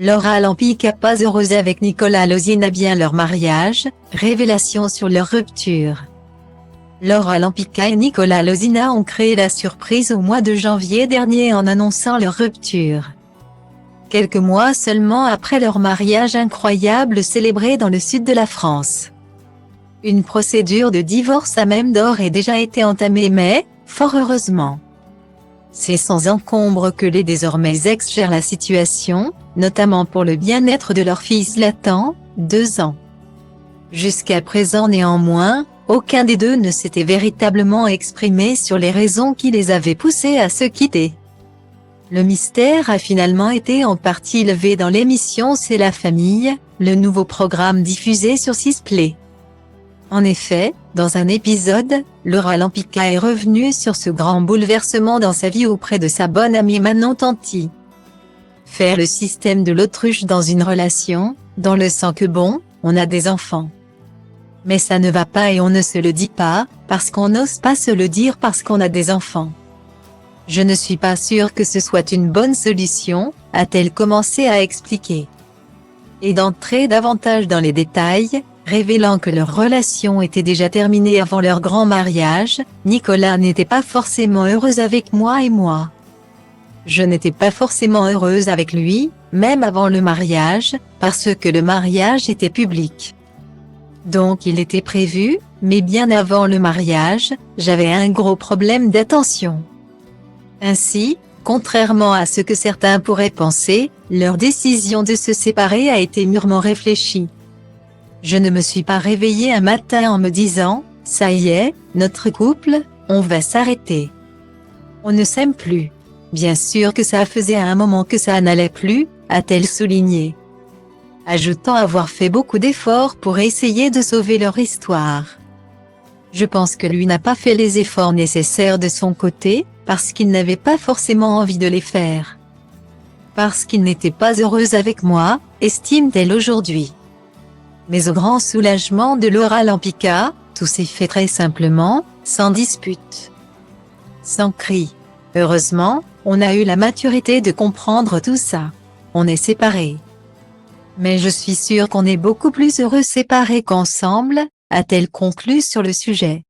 Laura Lampica pas heureuse avec Nicolas Lozina bien leur mariage, révélation sur leur rupture. Laura Lampica et Nicolas Lozina ont créé la surprise au mois de janvier dernier en annonçant leur rupture. Quelques mois seulement après leur mariage incroyable célébré dans le sud de la France. Une procédure de divorce a même d'ores et déjà été entamée mais, fort heureusement, c'est sans encombre que les désormais ex gèrent la situation, notamment pour le bien-être de leur fils Zlatan, 2 ans. Jusqu'à présent néanmoins, aucun des deux ne s'était véritablement exprimé sur les raisons qui les avaient poussés à se quitter. Le mystère a finalement été en partie levé dans l'émission C'est la famille, le nouveau programme diffusé sur 6play. En effet, dans un épisode, Laura Lampica est revenue sur ce grand bouleversement dans sa vie auprès de sa bonne amie Manon Tanti. Faire le système de l'autruche dans une relation, dans le sens que bon, on a des enfants. Mais ça ne va pas et on ne se le dit pas, parce qu'on n'ose pas se le dire parce qu'on a des enfants. Je ne suis pas sûre que ce soit une bonne solution, a-t-elle commencé à expliquer. Et d'entrer davantage dans les détails, révélant que leur relation était déjà terminée avant leur grand mariage, Nicolas n'était pas forcément heureuse avec moi et moi. Je n'étais pas forcément heureuse avec lui, même avant le mariage, parce que le mariage était public. Donc il était prévu, mais bien avant le mariage, j'avais un gros problème d'attention. Ainsi, contrairement à ce que certains pourraient penser, leur décision de se séparer a été mûrement réfléchie. Je ne me suis pas réveillée un matin en me disant « Ça y est, notre couple, on va s'arrêter. On ne s'aime plus ». Bien sûr que ça faisait à un moment que ça n'allait plus, a-t-elle souligné. Ajoutant avoir fait beaucoup d'efforts pour essayer de sauver leur histoire. Je pense que lui n'a pas fait les efforts nécessaires de son côté, parce qu'il n'avait pas forcément envie de les faire. Parce qu'il n'était pas heureuse avec moi, estime-t-elle aujourd'hui. Mais au grand soulagement de Laura Lampica, tout s'est fait très simplement, sans dispute. Sans cri. Heureusement, on a eu la maturité de comprendre tout ça. On est séparés. Mais je suis sûre qu'on est beaucoup plus heureux séparés qu'ensemble, a-t-elle conclu sur le sujet.